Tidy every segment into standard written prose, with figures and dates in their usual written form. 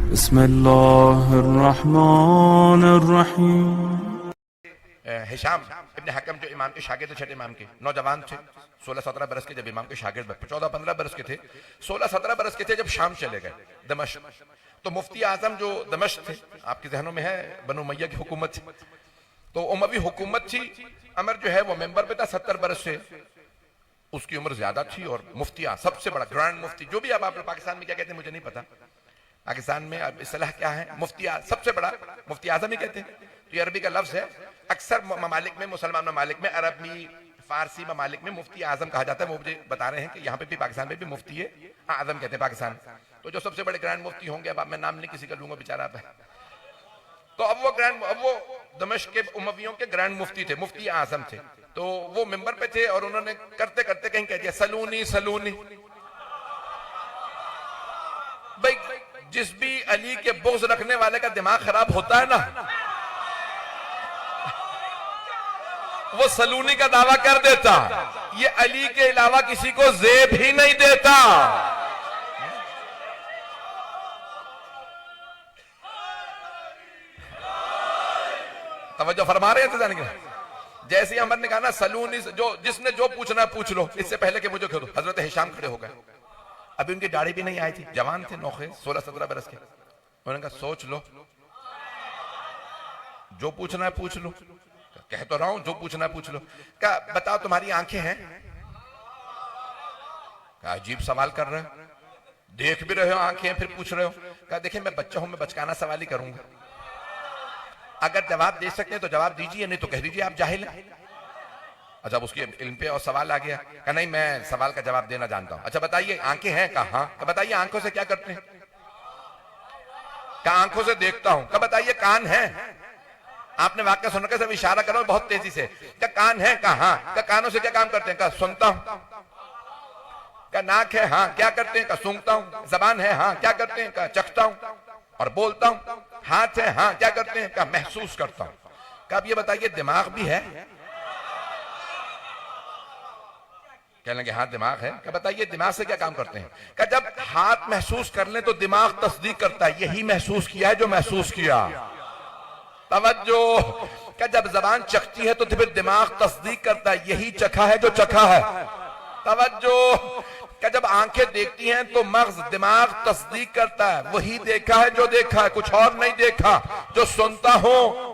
बिस्मिल्लाहिर्रहमानिर्रहीम। हिशाम इब्न हकम जो इमाम के शागिर्द, छठे इमाम के नौजवान थे, 16-17 बरस के, जब इमाम के शागिर्द 14-15 बरस के थे, 16-17 बरस के थे जब शाम चले गए दमिश्क। तो मुफ्ती आजम जो दमिश्क थे, आपके जहनों में है, बनु उमैया की हुकूमत थी, तो उमवी हुकूमत थी। अमर जो है वो मेंबर पे था, 70 बरस से उसकी उम्र ज्यादा थी, और मुफ्ती सबसे बड़ा ग्रैंड मुफ्ती, जो भी अब आप पाकिस्तान में क्या कहते हैं मुझे नहीं पता, पाकिस्तान में अब इस्लाह क्या है, मुफ्ती सबसे बड़ा मुफ्ती आजम ही कहते हैं। तो ये अरबी का लफ्ज है। अक्सर ममालिक में, मुसलमान ममालिक में, अरबी फारसी ममालिक में मुफ्ती आजम कहा जाता है। वो मुझे बता रहे हैं कि यहाँ पे भी पाकिस्तान में भी मुफ्ती है आजम कहते हैं पाकिस्तान। तो जो सबसे बड़े ग्रैंड मुफ्ती होंगे, अब मैं नाम नहीं किसी का लूंगा बेचारा, तो अब वो दमिश्क के उमवियों के ग्रैंड मुफ्ती थे, मुफ्ती आजम थे। तो वो मिंबर पे थे और उन्होंने करते करते कहीं कह दिया सलूनी सलूनी। भाई जिस भी अली के बुग़्ज़ रखने वाले का दिमाग खराब होता है ना, वो सलूनी का दावा कर देता। ये अली के अलावा किसी को ज़ेब ही नहीं देता। तवज्जो फरमा रहे हैं तो जैसे ही अमर ने कहा ना सलूनी, जो जिसने जो पूछना पूछ लो, इससे पहले कि मुझे कह दो, हजरत हिशाम खड़े हो गए। अभी उनकी दाढ़ी भी नहीं आई थी, जवान थे, नौखे 16-17 बरस के। उन्होंने कहा सोच लो, जो पूछना है पूछ लो। कह तो रहा हूं जो पूछना है पूछ लो। क्या बताओ तुम्हारी आंखें हैं? क्या अजीब सवाल कर रहे हो, देख भी रहे हो आंखें फिर पूछ रहे हो। क्या देखिए मैं बच्चा हूं, मैं बचकाना सवाल ही करूंगा। अगर जवाब दे सकते हैं तो जवाब दीजिए, नहीं तो कह दीजिए आप जाहिल हैं। अच्छा उसके इल्म पे और सवाल आ गया, कहा नहीं मैं सवाल का जवाब देना जानता हूं। अच्छा बताइए आंखें हैं? कहा हाँ। कहा बताइए आंखों से क्या करते हैं? कहा आंखों से देखता हूं। कहा बताइए कान है? आपने वाक्य सुनकर सब इशारा करो बहुत तेजी से। क्या कान है? कहा हाँ। क्या कानों से क्या काम करते हैं? कहा सुनता हूं। क्या नाक है? हाँ। क्या करते हैं? कहा सूंघता हूं। जबान है? हाँ। क्या करते हैं? कहा चखता हूं और बोलता हूं। हाथ है? हाँ। क्या करते हैं? कहा महसूस करता हूं। कहा अब ये बताइए दिमाग भी है? कहने लगे हाँ दिमाग है। क्या बताइए दिमाग से क्या काम करते हैं? कहा जब हाथ महसूस कर ले तो दिमाग तस्दीक करता है, यही महसूस किया है जो महसूस किया। तवज्जो। क्या जब जबान चखती है तो फिर दिमाग तस्दीक करता है, यही चखा है जो चखा है। तवज्जो। क्या जब आंखें देखती हैं तो मगज दिमाग तस्दीक करता है, वही देखा है जो देखा है, कुछ और नहीं देखा। जो सुनता हूं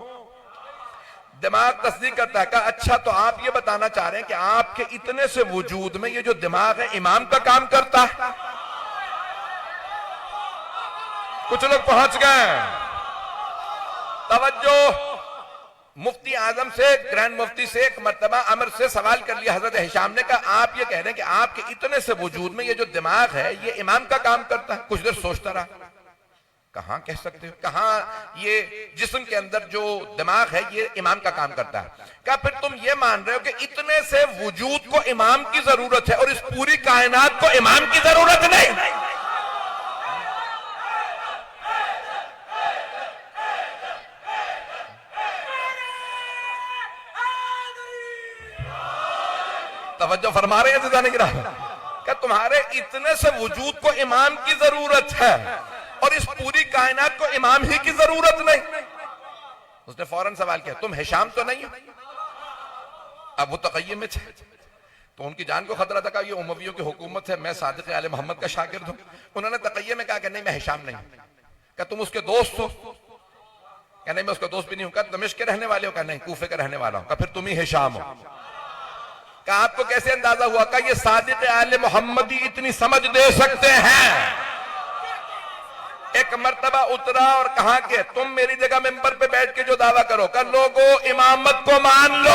दिमाग तस्दीक करता है। कहा अच्छा तो आप ये बताना चाह रहे हैं कि आपके इतने से वजूद में ये जो दिमाग है इमाम का काम करता है? कुछ लोग पहुंच गए। तवज्जो। मुफ्ती आजम से, ग्रैंड मुफ्ती से एक मर्तबा अमर से सवाल कर लिया हजरत हिशाम ने। कहा आप ये कह रहे हैं कि आपके इतने से वजूद में ये जो दिमाग है ये इमाम का काम करता है? कुछ देर सोचता रहा। कहां कह सकते हो, कहां ये जिस्म के अंदर जो दिमाग है ये इमाम का काम करता है? क्या फिर तुम ये मान रहे हो कि इतने से वजूद को इमाम की जरूरत है और इस पूरी कायनात को इमाम की जरूरत नहीं? तवज्जो फरमा रहे हैं जाने की राह। क्या तुम्हारे इतने से वजूद को इमाम की जरूरत है और इस पूरी कायनात को इमाम ही की जरूरत नहीं? उसने फौरन सवाल किया तुम हिशाम तो नहीं हो? अब वो तकय्ये में थे तो उनकी जान को खतरा था। कहा ये उमवियों की हुकूमत है, मैं सादिक आले मोहम्मद का शागिर्द हूं। उन्होंने तकय्ये में कहा कि नहीं मैं हिशाम नहीं हूं। क्या तुम उसके दोस्त हो? क्या नहीं मैं उसका दोस्त भी नहीं हूं। क्या दमिश्क के रहने वाले हो? क्या नहीं कूफे का रहने वाला हूं। क्या फिर तुम ही हिशाम हो? क्या आपको कैसे अंदाजा हुआ? क्या ये सादिक आले मोहम्मद ही इतनी समझ दे सकते हैं? एक मर्तबा उतरा और कहा कि तुम मेरी जगह मिंबर पे बैठ के जो दावा करो, कर लोगो इमामत को मान लो।